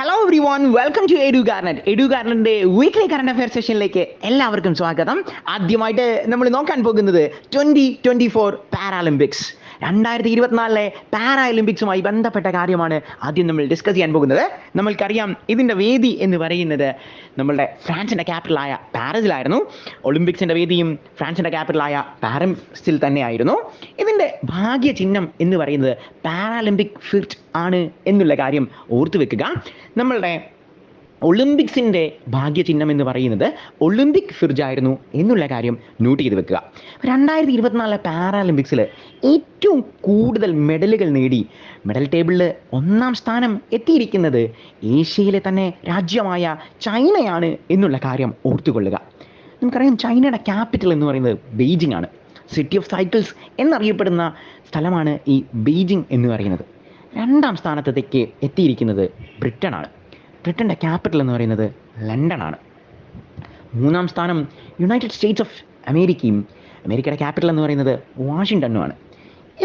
Hello everyone, welcome to Edu Garnet. Edu ഗാർനറ്റിന്റെ weekly current affair സെഷനിലേക്ക് എല്ലാവർക്കും സ്വാഗതം. ആദ്യമായിട്ട് നമ്മൾ നോക്കാൻ പോകുന്നത് 2024 പാരാലിമ്പിക്സ് 2024 പാരാലിമ്പിക്സുമായി ബന്ധപ്പെട്ട കാര്യമാണ് ആദ്യം നമ്മൾ ഡിസ്കസ് ചെയ്യാൻ പോകുന്നത്. നമ്മൾക്കറിയാം ഇതിൻ്റെ വേദി എന്ന് പറയുന്നത് നമ്മളുടെ ഫ്രാൻസിൻ്റെ ക്യാപിറ്റലായ പാരീസിലായിരുന്നു. ഒളിമ്പിക്സിൻ്റെ വേദിയും ഫ്രാൻസിൻ്റെ ക്യാപിറ്റലായ പാരീസിൽ തന്നെയായിരുന്നു. ഇതിൻ്റെ ഭാഗ്യ ചിഹ്നം എന്ന് പറയുന്നത് പാരാലിമ്പിക് ഫിറ്റ് ആണ് എന്നുള്ള കാര്യം ഓർത്തു വെക്കുക. നമ്മളുടെ ഒളിമ്പിക്സിൻ്റെ ഭാഗ്യചിഹ്നം എന്ന് പറയുന്നത് ഒളിമ്പിക് ഫിർജ് ആയിരുന്നു എന്നുള്ള കാര്യം നോട്ട് ചെയ്ത് വെക്കുക. 2024 പാരാലിമ്പിക്സിൽ ഏറ്റവും കൂടുതൽ മെഡലുകൾ നേടി മെഡൽ ടേബിളിൽ 1-ാം സ്ഥാനം എത്തിയിരിക്കുന്നത് ഏഷ്യയിലെ തന്നെ രാജ്യമായ ചൈനയാണ് എന്നുള്ള കാര്യം ഓർത്തുകൊള്ളുക. നമുക്കറിയാം ചൈനയുടെ ക്യാപിറ്റൽ എന്ന് പറയുന്നത് ബെയ്ജിംഗ് ആണ്. സിറ്റി ഓഫ് സൈക്കിൾസ് എന്നറിയപ്പെടുന്ന സ്ഥലമാണ് ഈ ബെയ്ജിംഗ് എന്ന് പറയുന്നത്. 2-ാം സ്ഥാനത്തേക്ക് എത്തിയിരിക്കുന്നത് ബ്രിട്ടനാണ്. ബ്രിട്ടൻ്റെ ക്യാപിറ്റൽ എന്ന് പറയുന്നത് ലണ്ടനാണ്. 3-ാം സ്ഥാനം യുണൈറ്റഡ് സ്റ്റേറ്റ്സ് ഓഫ് അമേരിക്കയും അമേരിക്കയുടെ ക്യാപിറ്റൽ എന്ന് പറയുന്നത് വാഷിങ്ടണുമാണ്.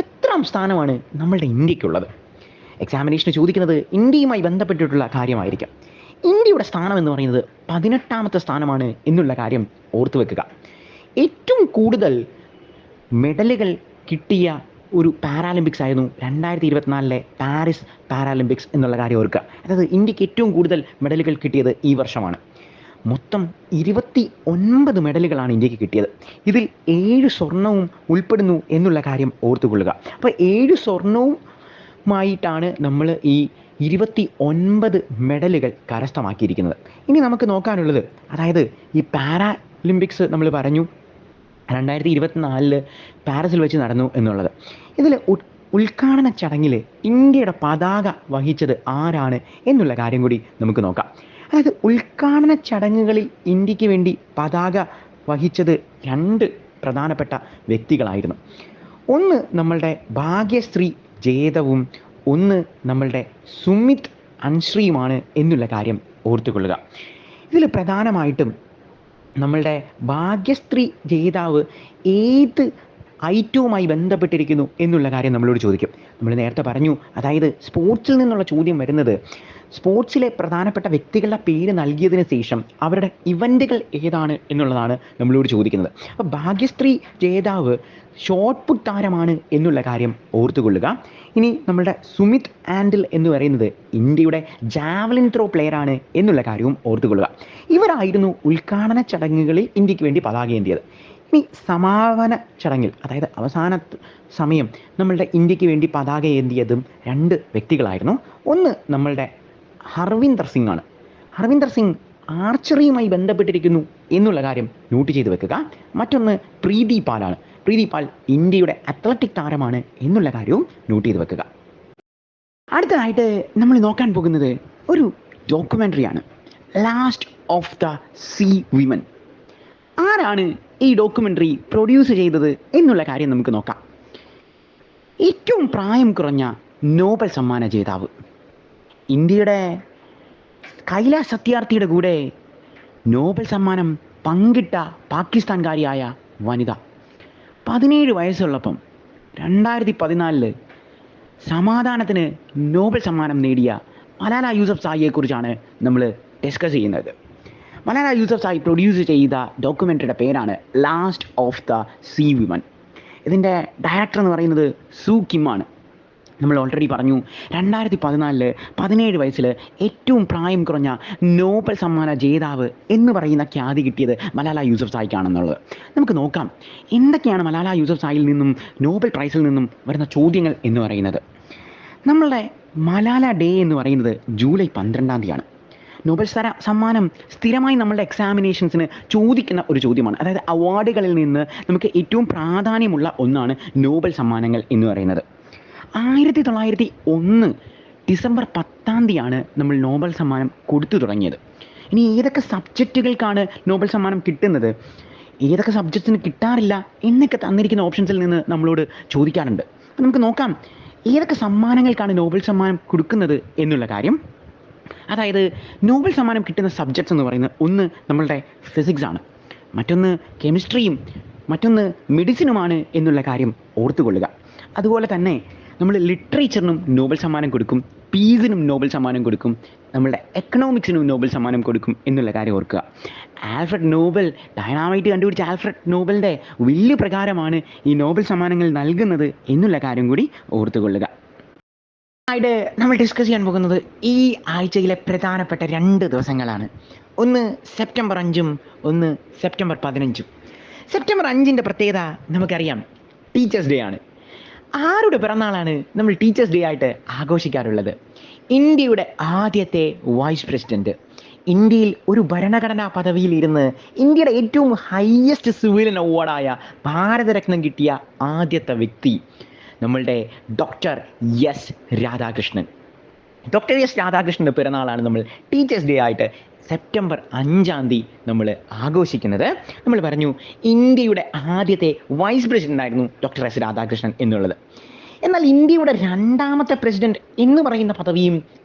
എത്രാം സ്ഥാനമാണ് നമ്മളുടെ ഇന്ത്യക്കുള്ളത്? എക്സാമിനേഷന് ചോദിക്കുന്നത് ഇന്ത്യയുമായി ബന്ധപ്പെട്ടിട്ടുള്ള കാര്യമായിരിക്കും. ഇന്ത്യയുടെ സ്ഥാനം എന്ന് പറയുന്നത് 18-ാമത്തെ സ്ഥാനമാണ് എന്നുള്ള കാര്യം ഓർത്തു വെക്കുക. ഏറ്റവും കൂടുതൽ മെഡലുകൾ കിട്ടിയ ഒരു പാരാലിമ്പിക്സ് ആയിരുന്നു 2024 പാരീസ് പാരാലിമ്പിക്സ് എന്നുള്ള കാര്യം ഓർക്കുക. അതായത് ഇന്ത്യക്ക് ഏറ്റവും കൂടുതൽ മെഡലുകൾ കിട്ടിയത് ഈ വർഷമാണ്. മൊത്തം 29 മെഡലുകളാണ് ഇന്ത്യക്ക് കിട്ടിയത്. ഇതിൽ 7 സ്വർണവും ഉൾപ്പെടുന്നു എന്നുള്ള കാര്യം ഓർത്തുകൊള്ളുക. അപ്പോൾ 7 സ്വർണവുമായിട്ടാണ് നമ്മൾ ഈ 29 മെഡലുകൾ കരസ്ഥമാക്കിയിരിക്കുന്നത്. ഇനി നമുക്ക് നോക്കാനുള്ളത്, അതായത് ഈ പാരാലിമ്പിക്സ് നമ്മൾ പറഞ്ഞു 2024 പാരീസിൽ വെച്ച് നടന്നു എന്നുള്ളത്. ഇതിൽ ഉദ്ഘാടന ചടങ്ങിൽ ഇന്ത്യയുടെ പതാക വഹിച്ചത് ആരാണ് എന്നുള്ള കാര്യം കൂടി നമുക്ക് നോക്കാം. അതായത് ഉദ്ഘാടന ചടങ്ങുകളിൽ ഇന്ത്യക്ക് വേണ്ടി പതാക വഹിച്ചത് 2 പ്രധാനപ്പെട്ട വ്യക്തികളായിരുന്നു. ഒന്ന് നമ്മളുടെ ഭാഗ്യശ്രീ ജേതവും ഒന്ന് നമ്മളുടെ സുമിത് അൻശ്രിയുമാണ് എന്നുള്ള കാര്യം ഓർത്തുകൊള്ളുക. ഇതിൽ പ്രധാനമായിട്ടും നമ്മളുടെ ഭാഗ്യശ്രീ ജേതാവ് ഏത് ഐറ്റവുമായി ബന്ധപ്പെട്ടിരിക്കുന്നു എന്നുള്ള കാര്യം നമ്മളോട് ചോദിക്കും. നമ്മൾ നേരത്തെ പറഞ്ഞു, അതായത് സ്പോർട്സിൽ നിന്നുള്ള ചോദ്യം വരുന്നത് സ്പോർട്സിലെ പ്രധാനപ്പെട്ട വ്യക്തികളുടെ പേര് നൽകിയതിന് ശേഷം അവരുടെ ഇവൻറ്റുകൾ ഏതാണ് എന്നുള്ളതാണ് നമ്മളോട് ചോദിക്കുന്നത്. അപ്പോൾ ഭാഗ്യശ്രീ ജേതാവ് ഷോട്ട് പുട്ട് താരമാണ് എന്നുള്ള കാര്യം ഓർത്തുകൊള്ളുക. ഇനി നമ്മളുടെ സുമിത് ആൻഡിൽ എന്ന് പറയുന്നത് ഇന്ത്യയുടെ ജാവലിൻ ത്രോ പ്ലെയറാണ് എന്നുള്ള കാര്യവും ഓർത്തുകൊള്ളുക. ഇവരായിരുന്നു ഉദ്ഘാടന ചടങ്ങുകളിൽ ഇന്ത്യക്ക് വേണ്ടി പതാക ഏന്തിയത്. ഇനി സമാപന ചടങ്ങിൽ, അതായത് അവസാന സമയം നമ്മളുടെ ഇന്ത്യക്ക് വേണ്ടി പതാക ഏന്തിയതും 2 വ്യക്തികളായിരുന്നു. ഒന്ന് നമ്മളുടെ ഹർവിന്ദർ സിംഗ് ആണ്. ഹർവിന്ദർ സിംഗ് ആർച്ചറിയുമായി ബന്ധപ്പെട്ടിരിക്കുന്നു എന്നുള്ള കാര്യം നോട്ട് ചെയ്ത് വെക്കുക. മറ്റൊന്ന് പ്രീതി പാലാണ്. പ്രീതി പാൽ ഇന്ത്യയുടെ അത്ലറ്റിക് താരമാണ് എന്നുള്ള കാര്യവും നോട്ട് ചെയ്ത് വെക്കുക. അടുത്തതായിട്ട് നമ്മൾ നോക്കാൻ പോകുന്നത് ഒരു ഡോക്യുമെൻ്ററിയാണ്, last of the sea women. ആരാണ് ഈ ഡോക്യുമെൻ്ററി പ്രൊഡ്യൂസ് ചെയ്തത് എന്നുള്ള കാര്യം നമുക്ക് നോക്കാം. ഏറ്റവും പ്രായം കുറഞ്ഞ നോബൽ സമ്മാന ജേതാവ്, ഇന്ത്യയുടെ കൈലാസ് സത്യാർത്ഥിയുടെ കൂടെ നോബൽ സമ്മാനം പങ്കിട്ട പാകിസ്ഥാൻകാരിയായ വനിത. 17 വയസ്സുള്ളപ്പം 2014 സമാധാനത്തിന് നോബൽ സമ്മാനം നേടിയ മലാല യൂസഫ്സായിയെക്കുറിച്ചാണ് നമ്മൾ ഡിസ്കസ് ചെയ്യുന്നത്. മലാല യൂസഫ്സായി പ്രൊഡ്യൂസ് ചെയ്ത ഡോക്യുമെൻ്ററിയുടെ പേരാണ് last of the sea women. ഇതിൻ്റെ ഡയറക്ടർ എന്ന് പറയുന്നത് സു കിമാണ്. നമ്മൾ ഓൾറെഡി പറഞ്ഞു 2014 17 വയസ്സിൽ ഏറ്റവും പ്രായം കുറഞ്ഞ നോബൽ സമ്മാന ജേതാവ് എന്ന് പറയുന്ന ഖ്യാതി കിട്ടിയത് മലാല യൂസഫ്സായിക്കാണെന്നുള്ളത്. നമുക്ക് നോക്കാം എന്തൊക്കെയാണ് മലാല യൂസഫ്സായിൽ നിന്നും നോബൽ പ്രൈസിൽ നിന്നും വരുന്ന ചോദ്യങ്ങൾ എന്ന് പറയുന്നത്. നമ്മളുടെ മലാല ഡേ എന്ന് പറയുന്നത് ജൂലൈ 12-ാം തീയതിയാണ്. നോബൽ സമ്മാനം സ്ഥിരമായി നമ്മളുടെ എക്സാമിനേഷൻസിന് ചോദിക്കുന്ന ഒരു ചോദ്യമാണ്. അതായത് അവാർഡുകളിൽ നിന്ന് നമുക്ക് ഏറ്റവും പ്രാധാന്യമുള്ള ഒന്നാണ് നോബൽ സമ്മാനങ്ങൾ എന്ന് പറയുന്നത്. 1901 ഡിസംബർ 10-ാം തീയതിയാണ് നമ്മൾ നോബൽ സമ്മാനം കൊടുത്തു തുടങ്ങിയത്. ഇനി ഏതൊക്കെ സബ്ജക്റ്റുകൾക്കാണ് നോബൽ സമ്മാനം കിട്ടുന്നത്, ഏതൊക്കെ സബ്ജക്ട്സിന് കിട്ടാറില്ല എന്നൊക്കെ തന്നിരിക്കുന്ന ഓപ്ഷൻസിൽ നിന്ന് നമ്മളോട് ചോദിക്കാറുണ്ട്. അപ്പം നമുക്ക് നോക്കാം ഏതൊക്കെ സമ്മാനങ്ങൾക്കാണ് നോബൽ സമ്മാനം കൊടുക്കുന്നത് എന്നുള്ള കാര്യം. അതായത് നോബൽ സമ്മാനം കിട്ടുന്ന സബ്ജക്ട്സ് എന്ന് പറയുന്നത് ഒന്ന് നമ്മളുടെ ഫിസിക്സ് ആണ്, മറ്റൊന്ന് കെമിസ്ട്രിയും മറ്റൊന്ന് മെഡിസിനുമാണ് എന്നുള്ള കാര്യം ഓർത്തുകൊള്ളുക. അതുപോലെ തന്നെ നമ്മൾ ലിറ്ററേച്ചറിനും നോബൽ സമ്മാനം കൊടുക്കും, പീസിനും നോബൽ സമ്മാനം കൊടുക്കും, നമ്മളുടെ എക്കണോമിക്സിനും നോബൽ സമ്മാനം കൊടുക്കും എന്നുള്ള കാര്യം ഓർക്കുക. ആൽഫ്രഡ് നോബൽ ഡൈനാമൈറ്റ് കണ്ടുപിടിച്ച ആൽഫ്രഡ് നോബലിൻ്റെ വലിയ പ്രകാരമാണ് ഈ നോബൽ സമ്മാനങ്ങൾ നൽകുന്നത് എന്നുള്ള കാര്യം കൂടി ഓർത്തുകൊള്ളുക. ആയിട്ട് നമ്മൾ ഡിസ്കസ് ചെയ്യാൻ പോകുന്നത് ഈ ആഴ്ചയിലെ പ്രധാനപ്പെട്ട 2 ദിവസങ്ങളാണ്. ഒന്ന് സെപ്റ്റംബർ 5 ഒന്ന് സെപ്റ്റംബർ 15. സെപ്റ്റംബർ 5 പ്രത്യേകത നമുക്കറിയാം, ടീച്ചേഴ്സ് ഡേ ആണ്. ആരുടെ പിറന്നാളാണ് നമ്മൾ ടീച്ചേഴ്സ് ഡേ ആയിട്ട് ആഘോഷിക്കാറുള്ളത്? ഇന്ത്യയുടെ ആദ്യത്തെ വൈസ് പ്രസിഡന്റ്, ഇന്ത്യയിൽ ഒരു ഭരണഘടനാ പദവിയിൽ ഇരുന്ന് ഇന്ത്യയുടെ ഏറ്റവും ഹയസ്റ്റ് സിവിലിയൻ അവാർഡായ ഭാരതരത്നം കിട്ടിയ ആദ്യത്തെ വ്യക്തി നമ്മളുടെ doctor S Radhakrishnan. Doctor S രാധാകൃഷ്ണൻ്റെ പിറന്നാളാണ് നമ്മൾ ടീച്ചേഴ്സ് ഡേ ആയിട്ട് സെപ്റ്റംബർ 5 നമ്മൾ ആഘോഷിക്കുന്നത്. നമ്മൾ പറഞ്ഞു ഇന്ത്യയുടെ ആദ്യത്തെ വൈസ് പ്രസിഡന്റ് ആയിരുന്നു ഡോക്ടർ എസ് രാധാകൃഷ്ണൻ എന്നുള്ളത്. എന്നാൽ ഇന്ത്യയുടെ 2ാമത്തെ പ്രസിഡന്റ് എന്ന് പറയുന്ന പദവിയും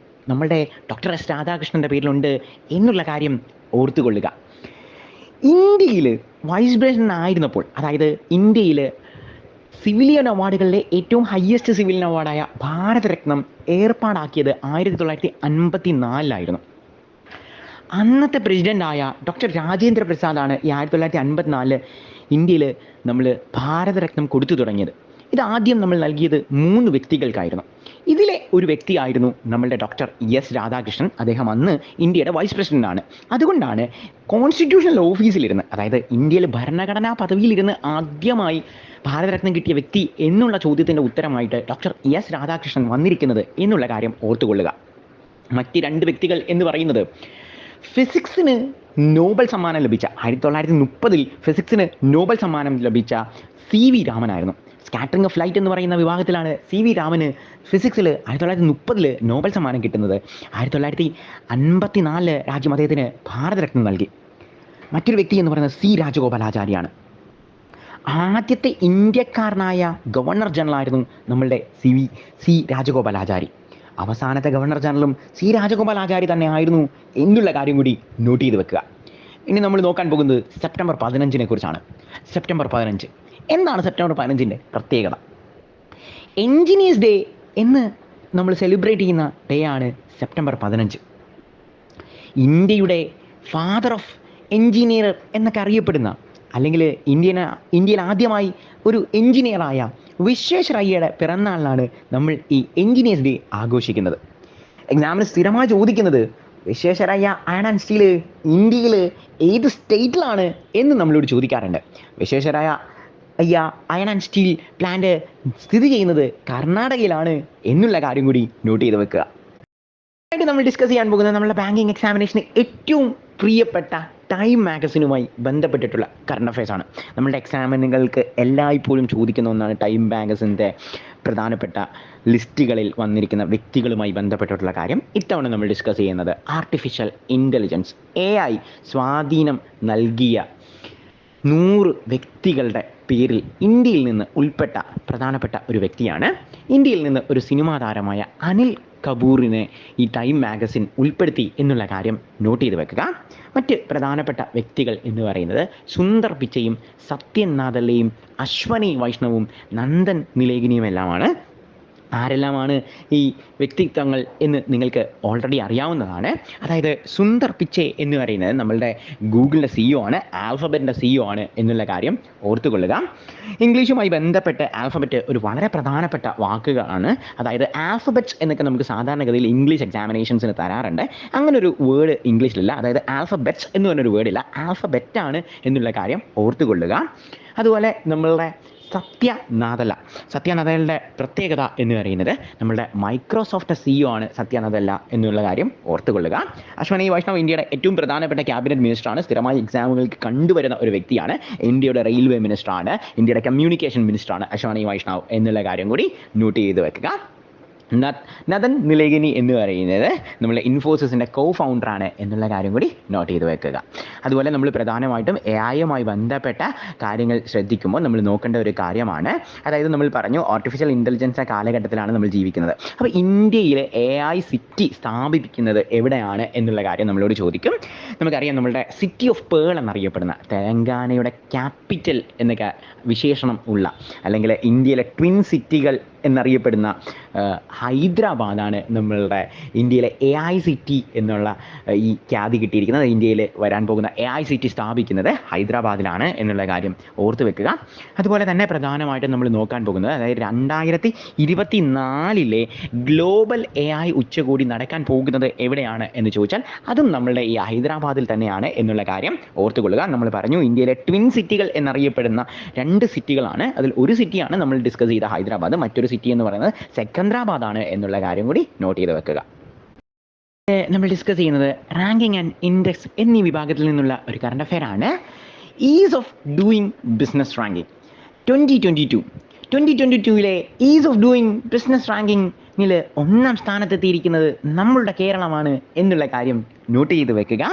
നമ്മളുടെ ഡോക്ടർ എസ് രാധാകൃഷ്ണൻ്റെ പേരിലുണ്ട് എന്നുള്ള കാര്യം ഓർത്തുകൊള്ളുക. ഇന്ത്യയിൽ വൈസ് പ്രസിഡന്റ് ആയിരുന്നപ്പോൾ, അതായത് ഇന്ത്യയിൽ സിവിലിയൻ അവാർഡുകളിലെ ഏറ്റവും ഹയസ്റ്റ് സിവിലിയൻ അവാർഡായ ഭാരതരത്നം ഏർപ്പാടാക്കിയത് 1954 അന്നത്തെ പ്രസിഡൻ്റായ ഡോക്ടർ രാജേന്ദ്ര പ്രസാദാണ് ഈ 1954 ഇന്ത്യയിൽ നമ്മൾ ഭാരതരത്നം കൊടുത്തു തുടങ്ങിയത്. ഇത് ആദ്യം നമ്മൾ നൽകിയത് 3 വ്യക്തികൾക്കായിരുന്നു. ഇതിലെ ഒരു വ്യക്തിയായിരുന്നു നമ്മളുടെ ഡോക്ടർ എസ് രാധാകൃഷ്ണൻ. അദ്ദേഹം അന്ന് ഇന്ത്യയുടെ വൈസ് പ്രസിഡൻ്റാണ്. അതുകൊണ്ടാണ് കോൺസ്റ്റിറ്റ്യൂഷണൽ ഓഫീസിലിരുന്ന്, അതായത് ഇന്ത്യയിൽ ഭരണഘടനാ പദവിയിലിരുന്ന് ആദ്യമായി ഭാരതരത്നം കിട്ടിയ വ്യക്തി എന്നുള്ള ചോദ്യത്തിൻ്റെ ഉത്തരമായിട്ട് ഡോക്ടർ എസ് രാധാകൃഷ്ണൻ വന്നിരിക്കുന്നത് എന്നുള്ള കാര്യം ഓർത്തുകൊള്ളുക. മറ്റ് 2 വ്യക്തികൾ എന്ന് പറയുന്നത് ഫിസിക്സിന് നോബൽ സമ്മാനം ലഭിച്ച 1930 ഫിസിക്സിന് നോബൽ സമ്മാനം ലഭിച്ച CV രാമനായിരുന്നു. സ്കാറ്ററിംഗ് ഓഫ് ലൈറ്റ് എന്ന് പറയുന്ന വിഭാഗത്തിലാണ് CV രാമന് ഫിസിക്സിൽ 1930 നോബൽ സമ്മാനം കിട്ടുന്നത്. 1954 രാജ്യം അദ്ദേഹത്തിന് ഭാരതരത്നം നൽകി. മറ്റൊരു വ്യക്തി എന്ന് പറയുന്നത് C രാജഗോപാലാചാരിയാണ്. ആദ്യത്തെ ഇന്ത്യക്കാരനായ ഗവർണർ ജനറൽ ആയിരുന്നു നമ്മളുടെ C രാജഗോപാലാചാരി. അവസാനത്തെ ഗവർണർ ജനറലും C രാജഗോപാലാചാരി തന്നെ ആയിരുന്നു എന്നുള്ള കാര്യം കൂടി നോട്ട് ചെയ്ത് വെക്കുക. ഇനി നമ്മൾ നോക്കാൻ പോകുന്നത് സെപ്റ്റംബർ 15 കുറിച്ചാണ്. സെപ്റ്റംബർ 15 എന്താണ് സെപ്റ്റംബർ 15 പ്രത്യേകത? എൻജിനീയേഴ്സ് ഡേ എന്ന് നമ്മൾ സെലിബ്രേറ്റ് ചെയ്യുന്ന ഡേ ആണ് സെപ്റ്റംബർ 15. ഇന്ത്യയുടെ ഫാദർ ഓഫ് എൻജിനീയർ എന്നൊക്കെ അറിയപ്പെടുന്ന, അല്ലെങ്കിൽ ഇന്ത്യയിൽ ആദ്യമായി ഒരു എൻജിനീയറായ വിശ്വേശ്വരയ്യയുടെ പിറന്നാളിലാണ് നമ്മൾ ഈ എൻജിനീയേഴ്സ് ഡേ ആഘോഷിക്കുന്നത്. എക്സാമിന് സ്ഥിരമായി ചോദിക്കുന്നത് വിശ്വേശ്വരയ്യ അയൺ ആൻഡ് സ്റ്റീൽ ഇന്ത്യയിൽ ഏത് സ്റ്റേറ്റിലാണ് എന്ന് നമ്മളോട് ചോദിക്കാറുണ്ട്. Visvesvaraya iron and steel plant സ്ഥിതി ചെയ്യുന്നത് കർണാടകയിലാണ് എന്നുള്ള കാര്യം കൂടി നോട്ട് ചെയ്ത് വെക്കുക. നമ്മൾ ഡിസ്കസ് ചെയ്യാൻ പോകുന്നത് നമ്മളുടെ ബാങ്കിങ് എക്സാമിനേഷന് ഏറ്റവും പ്രിയപ്പെട്ട ടൈം മാഗസിനുമായി ബന്ധപ്പെട്ടിട്ടുള്ള കറണ്ട് അഫയേഴ്സ് ആണ്. നമ്മുടെ എക്സാമിനുകൾക്ക് എല്ലായ്പ്പോഴും ചോദിക്കുന്ന ഒന്നാണ് ടൈം മാഗസിൻ്റെ പ്രധാനപ്പെട്ട ലിസ്റ്റുകളിൽ വന്നിരിക്കുന്ന വ്യക്തികളുമായി ബന്ധപ്പെട്ടിട്ടുള്ള കാര്യം. ഇത്തവണ നമ്മൾ ഡിസ്കസ് ചെയ്യുന്നത് ആർട്ടിഫിഷ്യൽ ഇൻ്റലിജൻസ് AI സ്വാധീനം നൽകിയ 100 വ്യക്തികളുടെ പേരിൽ ഇന്ത്യയിൽ നിന്ന് ഉൾപ്പെട്ട പ്രധാനപ്പെട്ട ഒരു വ്യക്തിയാണ്. ഇന്ത്യയിൽ നിന്ന് ഒരു സിനിമാ താരമായ അനിൽ കപൂറിനെ ഈ ടൈം മാഗസിൻ ഉൾപ്പെടുത്തി എന്നുള്ള കാര്യം നോട്ട് ചെയ്ത് വെക്കുക. മറ്റ് പ്രധാനപ്പെട്ട വ്യക്തികൾ എന്ന് പറയുന്നത് സുന്ദർ പിച്ചയും സത്യൻ നാദല്ലയും അശ്വനി വൈഷ്ണവും നന്ദൻ നിലേഗിനിയുമെല്ലാമാണ്. ആരെല്ലാമാണ് ഈ വ്യക്തിത്വങ്ങൾ എന്ന് നിങ്ങൾക്ക് ഓൾറെഡി അറിയാവുന്നതാണ്. അതായത് സുന്ദർ പിച്ചെ എന്ന് പറയുന്നത് നമ്മളുടെ ഗൂഗിളിൻ്റെ CEO ആണ്, ആൽഫബറ്റിൻ്റെ CEO ആണ് എന്നുള്ള കാര്യം ഓർത്തുകൊള്ളുക. ഇംഗ്ലീഷുമായി ബന്ധപ്പെട്ട് ആൽഫബറ്റ് ഒരു വളരെ പ്രധാനപ്പെട്ട വാക്കുകളാണ്. അതായത് ആൽഫബറ്റ്സ് എന്നൊക്കെ നമുക്ക് സാധാരണഗതിയിൽ ഇംഗ്ലീഷ് എക്സാമിനേഷൻസിന് തരാറുണ്ട്. അങ്ങനൊരു വേർഡ് ഇംഗ്ലീഷിലില്ല. അതായത് ആൽഫബറ്റ്സ് എന്ന് പറഞ്ഞൊരു വേർഡില്ല, ആൽഫബറ്റാണ് എന്നുള്ള കാര്യം ഓർത്തുകൊള്ളുക. അതുപോലെ നമ്മളുടെ സത്യനാദല്ലയുടെ പ്രത്യേകത എന്ന് പറയുന്നത് നമ്മളുടെ മൈക്രോസോഫ്റ്റ് CEO ആണ് സത്യനാദല്ല എന്നുള്ള കാര്യം ഓർത്തുകൊള്ളുക. അശ്വനി വൈഷ്ണവ് ഇന്ത്യയുടെ ഏറ്റവും പ്രധാനപ്പെട്ട ക്യാബിനറ്റ് മിനിസ്റ്ററാണ്. സ്ഥിരമായി എക്സാമുകൾക്ക് കണ്ടുവരുന്ന ഒരു വ്യക്തിയാണ്. ഇന്ത്യയുടെ റെയിൽവേ മിനിസ്റ്ററാണ്, ഇന്ത്യയുടെ കമ്മ്യൂണിക്കേഷൻ മിനിസ്റ്ററാണ് അശ്വനി വൈഷ്ണവ് എന്നുള്ള കാര്യം കൂടി നോട്ട് ചെയ്ത് വെക്കുക. നന്ദൻ നിലേഗിനി എന്ന് പറയുന്നത് നമ്മൾ ഇൻഫോസിസിൻ്റെ ഫൗണ്ടറാണ് എന്നുള്ള കാര്യം കൂടി നോട്ട് ചെയ്ത് വെക്കുക. അതുപോലെ നമ്മൾ പ്രധാനമായിട്ടും AI ബന്ധപ്പെട്ട കാര്യങ്ങൾ ശ്രദ്ധിക്കുമ്പോൾ നമ്മൾ നോക്കേണ്ട ഒരു കാര്യമാണ്. അതായത് നമ്മൾ പറഞ്ഞു ആർട്ടിഫിഷ്യൽ ഇൻ്റലിജൻസ് കാലഘട്ടത്തിലാണ് നമ്മൾ ജീവിക്കുന്നത്. അപ്പോൾ ഇന്ത്യയിൽ AI സിറ്റി സ്ഥാപിക്കുന്നത് എവിടെയാണ് എന്നുള്ള കാര്യം നമ്മളോട് ചോദിക്കും. നമുക്കറിയാം നമ്മളുടെ സിറ്റി ഓഫ് പേൾ എന്നറിയപ്പെടുന്ന തെലങ്കാനയുടെ ക്യാപിറ്റൽ എന്നൊക്കെ വിശേഷണം ഉള്ള, അല്ലെങ്കിൽ ഇന്ത്യയിലെ ട്വിൻ സിറ്റികൾ എന്നറിയപ്പെടുന്ന ഹൈദരാബാദാണ് നമ്മളുടെ ഇന്ത്യയിലെ AICT എന്നുള്ള ഈ ഖ്യാതി കിട്ടിയിരിക്കുന്നത്. ഇന്ത്യയിൽ വരാൻ പോകുന്ന AICT സ്ഥാപിക്കുന്നത് ഹൈദരാബാദിലാണ് എന്നുള്ള കാര്യം ഓർത്ത് വെക്കുക. അതുപോലെ തന്നെ പ്രധാനമായിട്ടും നമ്മൾ നോക്കാൻ പോകുന്നത്, അതായത് 2024 ഗ്ലോബൽ AI ഉച്ചകോടി നടക്കാൻ പോകുന്നത് എവിടെയാണ് എന്ന് ചോദിച്ചാൽ അതും നമ്മളുടെ ഈ ഹൈദരാബാദിൽ തന്നെയാണ് എന്നുള്ള കാര്യം ഓർത്തുകൊള്ളുക. നമ്മൾ പറഞ്ഞു ഇന്ത്യയിലെ ട്വിൻ സിറ്റികൾ എന്നറിയപ്പെടുന്ന 2 സിറ്റികളാണ്. അതിൽ ഒരു സിറ്റിയാണ് നമ്മൾ ഡിസ്കസ് ചെയ്ത ഹൈദരാബാദ്, മറ്റൊരു സിറ്റി എന്ന് പറയുന്നത് സെക്കന്ദ്രാബാദാണ് എന്നുള്ള കാര്യം കൂടി നോട്ട് ചെയ്ത് വെക്കുക. നമ്മൾ ഡിസ്കസ് ചെയ്യുന്നത് റാങ്കിങ് ആൻഡ് ഇൻഡെക്സ് എന്നീ വിഭാഗത്തിൽ നിന്നുള്ള ഒരു കറണ്ട് അഫെയർ ആണ്. Is of doing business ranking 2022 is of doing business റാങ്കിങ്ങിൽ 1ാം സ്ഥാനത്തെത്തിയിരിക്കുന്നത് നമ്മളുടെ കേരളമാണ് എന്നുള്ള കാര്യം നോട്ട് ചെയ്ത് വെക്കുക.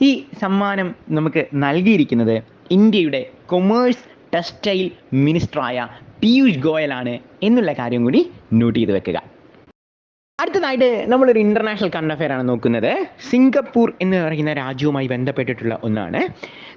ഈ സമ്മാനം നമുക്ക് നൽകിയിരിക്കുന്നത് ഇന്ത്യയുടെ കൊമേഴ്സ് ടെക്സ്റ്റൈൽ മിനിസ്റ്ററായ പീയൂഷ് ഗോയലാണ് എന്നുള്ള കാര്യം കൂടി നോട്ട് ചെയ്ത് വെക്കുക. അടുത്തതായിട്ട് നമ്മളൊരു ഇൻ്റർനാഷണൽ കറണ്ട് അഫെയർ ആണ് നോക്കുന്നത്. സിംഗപ്പൂർ എന്ന് പറയുന്ന രാജ്യവുമായി ബന്ധപ്പെട്ടിട്ടുള്ള ഒന്നാണ്.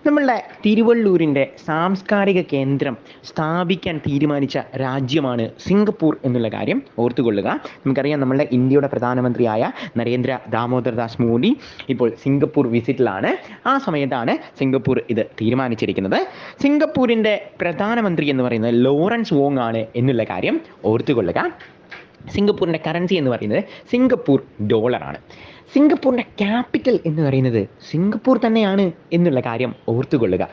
നമ്മളുടെ തിരുവള്ളൂരിൻ്റെ സാംസ്കാരിക കേന്ദ്രം സ്ഥാപിക്കാൻ തീരുമാനിച്ച രാജ്യമാണ് സിംഗപ്പൂർ എന്നുള്ള കാര്യം ഓർത്തുകൊള്ളുക. നമുക്കറിയാം നമ്മളുടെ ഇന്ത്യയുടെ പ്രധാനമന്ത്രിയായ നരേന്ദ്ര ദാമോദർ ദാസ് മോദി ഇപ്പോൾ സിംഗപ്പൂർ വിസിറ്റിലാണ്. ആ സമയത്താണ് സിംഗപ്പൂർ ഇത് തീരുമാനിച്ചിരിക്കുന്നത്. സിംഗപ്പൂരിൻ്റെ പ്രധാനമന്ത്രി എന്ന് പറയുന്നത് ലോറൻസ് വോങ് ആണ് എന്നുള്ള കാര്യം ഓർത്തുകൊള്ളുക. സിംഗപ്പൂരിൻ്റെ കറൻസി എന്ന് പറയുന്നത് സിംഗപ്പൂർ ഡോളറാണ്. സിംഗപ്പൂരിൻ്റെ ക്യാപിറ്റൽ എന്ന് പറയുന്നത് സിംഗപ്പൂർ തന്നെയാണ് എന്നുള്ള കാര്യം ഓർത്തുകൊള്ളുക.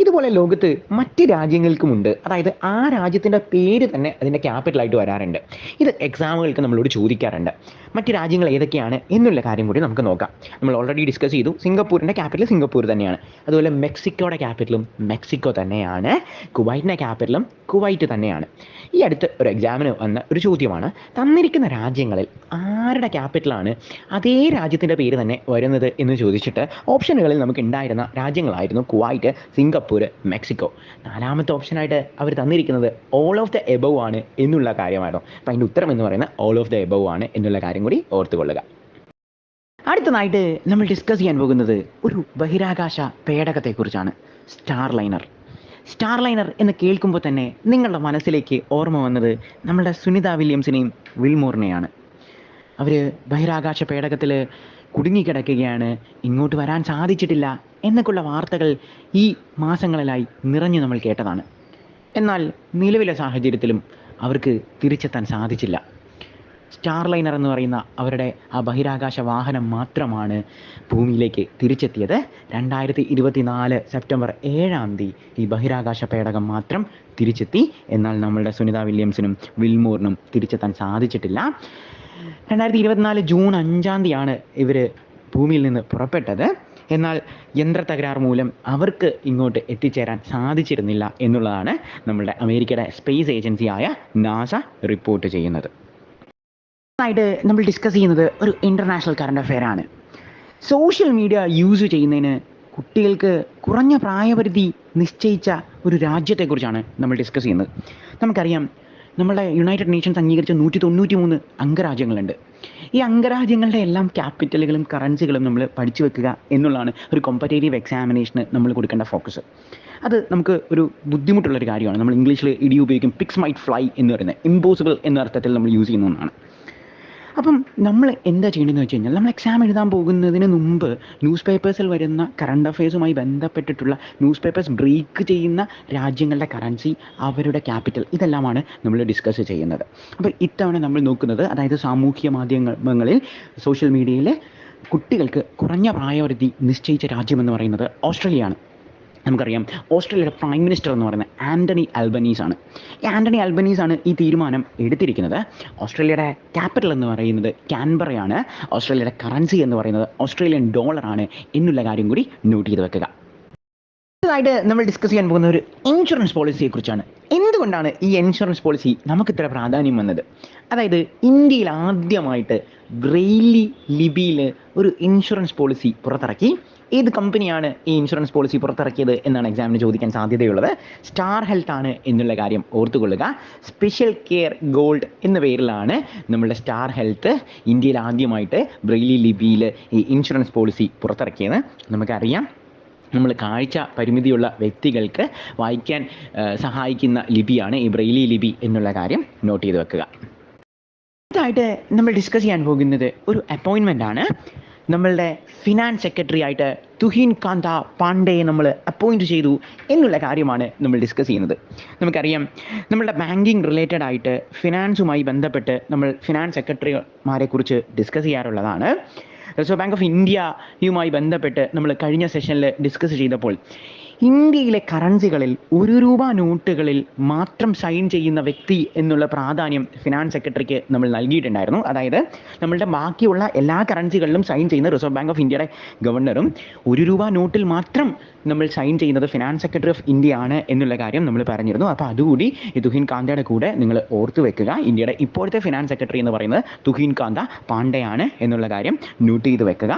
ഇതുപോലെ ലോകത്ത് മറ്റ് രാജ്യങ്ങൾക്കുമുണ്ട്. അതായത് ആ രാജ്യത്തിൻ്റെ പേര് തന്നെ അതിൻ്റെ ക്യാപിറ്റലായിട്ട് വരാറുണ്ട്. ഇത് എക്സാമുകൾക്ക് നമ്മളോട് ചോദിക്കാറുണ്ട്. മറ്റ് രാജ്യങ്ങൾ ഏതൊക്കെയാണ് എന്നുള്ള കാര്യം കൂടി നമുക്ക് നോക്കാം. നമ്മൾ ഓൾറെഡി ഡിസ്കസ് ചെയ്തു, സിംഗപ്പൂരിൻ്റെ ക്യാപിറ്റൽ സിംഗപ്പൂർ തന്നെയാണ്. അതുപോലെ മെക്സിക്കോയുടെ ക്യാപിറ്റലും മെക്സിക്കോ തന്നെയാണ്. കുവൈറ്റിൻ്റെ ക്യാപിറ്റലും കുവൈറ്റ് തന്നെയാണ്. ഈ അടുത്ത് ഒരു എക്സാമിന് വന്ന ഒരു ചോദ്യമാണ്, തന്നിരിക്കുന്ന രാജ്യങ്ങളിൽ ആരുടെ ക്യാപിറ്റലാണ് അതേ രാജ്യത്തിൻ്റെ പേര് തന്നെ വരുന്നത് എന്ന് ചോദിച്ചിട്ട് ഓപ്ഷനുകളിൽ നമുക്ക് ഉണ്ടായിരുന്ന രാജ്യങ്ങളായിരുന്നു കുവൈറ്റ്, സിംഗപ്പൂർ, മെക്സിക്കോ. 4ാമത്തെ ഓപ്ഷനായിട്ട് അവർ തന്നിരിക്കുന്നത് ഓൾ ഓഫ് ദ എബവ് ആണ് എന്നുള്ള കാര്യമായിരുന്നു. അപ്പോൾ അതിൻ്റെ ഉത്തരം എന്ന് പറയുന്നത് ഓൾ ഓഫ് ദ എബവ് ആണ് എന്നുള്ള കാര്യം കൂടി ഓർത്തുകൊള്ളുക. അടുത്തതായിട്ട് നമ്മൾ ഡിസ്കസ് ചെയ്യാൻ പോകുന്നത് ഒരു ബഹിരാകാശ പേടകത്തെക്കുറിച്ചാണ്, സ്റ്റാർ ലൈനർ എന്ന് കേൾക്കുമ്പോൾ തന്നെ നിങ്ങളുടെ മനസ്സിലേക്ക് ഓർമ്മ വന്നത് നമ്മുടെ സുനിത വില്യംസിനെയും വിൽമോറിനെയാണ്. അവർ ബഹിരാകാശ പേടകത്തിൽ കുടുങ്ങിക്കിടക്കുകയാണ്, ഇങ്ങോട്ട് വരാൻ സാധിച്ചിട്ടില്ല എന്നൊക്കെയുള്ള വാർത്തകൾ ഈ മാസങ്ങളിലായി നിറഞ്ഞു നമ്മൾ കേട്ടതാണ്. എന്നാൽ നിലവിലെ സാഹചര്യത്തിലും അവർക്ക് തിരിച്ചെത്താൻ സാധിച്ചില്ല. സ്റ്റാർ ലൈനർ എന്ന് പറയുന്ന അവരുടെ ആ ബഹിരാകാശ വാഹനം മാത്രമാണ് ഭൂമിയിലേക്ക് തിരിച്ചെത്തിയത്. 2024 സെപ്റ്റംബർ 7-ാം തീയതി ഈ ബഹിരാകാശ പേടകം മാത്രം തിരിച്ചെത്തി. എന്നാൽ നമ്മളുടെ സുനിത വില്യംസിനും വിൽമോറിനും തിരിച്ചെത്താൻ സാധിച്ചിട്ടില്ല. 2024 ജൂൺ 5-ാം തീയതിയാണ് ഇവർ ഭൂമിയിൽ നിന്ന് പുറപ്പെട്ടത്. എന്നാൽ യന്ത്ര തകരാർ മൂലം അവർക്ക് ഇങ്ങോട്ട് എത്തിച്ചേരാൻ സാധിച്ചിരുന്നില്ല എന്നുള്ളതാണ് നമ്മളുടെ അമേരിക്കയുടെ സ്പേസ് ഏജൻസിയായ നാസ റിപ്പോർട്ട് ചെയ്യുന്നത്. ആയിട്ട് നമ്മൾ ഡിസ്കസ് ചെയ്യുന്നത് ഒരു ഇൻ്റർനാഷണൽ കറണ്ട് അഫെയർ ആണ്. സോഷ്യൽ മീഡിയ യൂസ് ചെയ്യുന്നതിന് കുട്ടികൾക്ക് കുറഞ്ഞ പ്രായപരിധി നിശ്ചയിച്ച ഒരു രാജ്യത്തെക്കുറിച്ചാണ് നമ്മൾ ഡിസ്കസ് ചെയ്യുന്നത്. നമുക്കറിയാം നമ്മുടെ യുണൈറ്റഡ് നേഷൻസ് അംഗീകരിച്ച 193 അംഗരാജ്യങ്ങളുണ്ട്. ഈ അംഗരാജ്യങ്ങളുടെ എല്ലാം ക്യാപിറ്റലുകളും കറൻസികളും നമ്മൾ പഠിച്ചു വെക്കുക എന്നുള്ളതാണ് ഒരു കോമ്പറ്റേറ്റീവ് എക്സാമിനേഷന് നമ്മൾ കൊടുക്കേണ്ട ഫോക്കസ്. അത് നമുക്ക് ഒരു ബുദ്ധിമുട്ടുള്ളൊരു കാര്യമാണ്. നമ്മൾ ഇംഗ്ലീഷിൽ ഇടി ഉപയോഗിക്കും, പിക്സ് മൈറ്റ് ഫ്ലൈ എന്ന് പറയുന്നത് ഇമ്പോസിബിൾ എന്ന അർത്ഥത്തിൽ നമ്മൾ യൂസ് ചെയ്യുന്ന ഒന്നാണ്. അപ്പം നമ്മൾ എന്താ ചെയ്യേണ്ടതെന്ന് വെച്ച് കഴിഞ്ഞാൽ നമ്മൾ എക്സാം എഴുതാൻ പോകുന്നതിന് മുമ്പ് ന്യൂസ് പേപ്പേഴ്സിൽ വരുന്ന കറണ്ട് അഫെയർസുമായി ബന്ധപ്പെട്ടിട്ടുള്ള ന്യൂസ് പേപ്പേഴ്സ് ബ്രേക്ക് ചെയ്യുന്ന രാജ്യങ്ങളുടെ കറൻസി, അവരുടെ ക്യാപിറ്റൽ, ഇതെല്ലാമാണ് നമ്മൾ ഡിസ്കസ് ചെയ്യുന്നത്. അപ്പോൾ ഇത്തവണ നമ്മൾ നോക്കുന്നത്, അതായത് സാമൂഹ്യ മാധ്യമങ്ങളിൽ സോഷ്യൽ മീഡിയയിൽ കുട്ടികൾക്ക് കുറഞ്ഞ പ്രായപരിധി നിശ്ചയിച്ച രാജ്യമെന്ന് പറയുന്നത് ഓസ്ട്രേലിയയാണ്. നമുക്കറിയാം ഓസ്ട്രേലിയയുടെ പ്രൈം മിനിസ്റ്റർ എന്ന് പറയുന്നത് ആൻ്റണി അൽബനീസ് ആണ്. ഈ ആൻ്റണി അൽബനീസ് ആണ് ഈ തീരുമാനം എടുത്തിരിക്കുന്നത്. ഓസ്ട്രേലിയയുടെ ക്യാപിറ്റൽ എന്ന് പറയുന്നത് കാൻബറയാണ്. ഓസ്ട്രേലിയയുടെ കറൻസി എന്ന് പറയുന്നത് ഓസ്ട്രേലിയൻ ഡോളറാണ് എന്നുള്ള കാര്യം കൂടി നോട്ട് ചെയ്ത് വെക്കുക. അടുത്തതായിട്ട് നമ്മൾ ഡിസ്കസ് ചെയ്യാൻ പോകുന്ന ഒരു ഇൻഷുറൻസ് പോളിസിയെക്കുറിച്ചാണ്. എന്തുകൊണ്ടാണ് ഈ ഇൻഷുറൻസ് പോളിസി നമുക്ക് ഇത്ര പ്രാധാന്യം വന്നത്? അതായത് ഇന്ത്യയിൽ ആദ്യമായിട്ട് ബ്രെയിലി ലിപിയിൽ ഒരു ഇൻഷുറൻസ് പോളിസി പുറത്തിറക്കി. ഏത് കമ്പനിയാണ് ഈ ഇൻഷുറൻസ് പോളിസി പുറത്തിറക്കിയത് എന്നാണ് എക്സാമിന് ചോദിക്കാൻ സാധ്യതയുള്ളത്. സ്റ്റാർ ഹെൽത്ത് ആണ് എന്നുള്ള കാര്യം ഓർത്തുകൊള്ളുക. സ്പെഷ്യൽ കെയർ ഗോൾഡ് എന്ന പേരിലാണ് നമ്മളുടെ സ്റ്റാർ ഹെൽത്ത് ഇന്ത്യയിൽ ആദ്യമായിട്ട് ബ്രെയിലി ലിപിയിൽ ഈ ഇൻഷുറൻസ് പോളിസി പുറത്തിറക്കിയത്. നമുക്കറിയാം നമ്മൾ കാഴ്ച പരിമിതിയുള്ള വ്യക്തികൾക്ക് വായിക്കാൻ സഹായിക്കുന്ന ലിപിയാണ് ഈ ബ്രെയിലി ലിപി എന്നുള്ള കാര്യം നോട്ട് ചെയ്ത് വെക്കുക. അടുത്തായിട്ട് നമ്മൾ ഡിസ്കസ് ചെയ്യാൻ പോകുന്നത് ഒരു അപ്പോയിൻമെൻ്റ് ആണ്. നമ്മളുടെ ഫിനാൻസ് സെക്രട്ടറി ആയിട്ട് തുഹിൻ കാന്ത പാണ്ഡെയെ നമ്മൾ അപ്പോയിൻറ്റ് ചെയ്തു എന്നുള്ള കാര്യമാണ് നമ്മൾ ഡിസ്കസ് ചെയ്യുന്നത്. നമുക്കറിയാം, നമ്മളുടെ ബാങ്കിങ് റിലേറ്റഡ് ആയിട്ട് ഫിനാൻസുമായി ബന്ധപ്പെട്ട് നമ്മൾ ഫിനാൻസ് സെക്രട്ടറിമാരെ കുറിച്ച് ഡിസ്കസ് ചെയ്യാറുള്ളതാണ്. റിസർവ് ബാങ്ക് ഓഫ് ഇന്ത്യയുമായി ബന്ധപ്പെട്ട് നമ്മൾ കഴിഞ്ഞ സെഷനിൽ ഡിസ്കസ് ചെയ്തപ്പോൾ ഇന്ത്യയിലെ കറൻസികളിൽ 1 രൂപ നോട്ടുകളിൽ മാത്രം സൈൻ ചെയ്യുന്ന വ്യക്തി എന്നുള്ള പ്രാധാന്യം ഫിനാൻസ് സെക്രട്ടറിക്ക് നമ്മൾ നൽകിയിട്ടുണ്ടായിരുന്നു. അതായത് നമ്മളുടെ ബാക്കിയുള്ള എല്ലാ കറൻസികളിലും സൈൻ ചെയ്യുന്ന റിസർവ് ബാങ്ക് ഓഫ് ഇന്ത്യയുടെ ഗവർണറും 1 രൂപ നോട്ടിൽ മാത്രം നമ്മൾ സൈൻ ചെയ്യുന്നത് ഫിനാൻസ് സെക്രട്ടറി ഓഫ് ഇന്ത്യ ആണ് എന്നുള്ള കാര്യം നമ്മൾ പറഞ്ഞിരുന്നു. അപ്പോൾ അതുകൂടി ഈ തുഹിൻ കാന്തയുടെ കൂടെ നിങ്ങൾ ഓർത്തു വെക്കുക. ഇന്ത്യയുടെ ഇപ്പോഴത്തെ ഫിനാൻസ് സെക്രട്ടറി എന്ന് പറയുന്നത് തുഹിൻ കാന്ത പാണ്ഡെ ആണ് എന്നുള്ള കാര്യം നോട്ട് ചെയ്ത് വെക്കുക.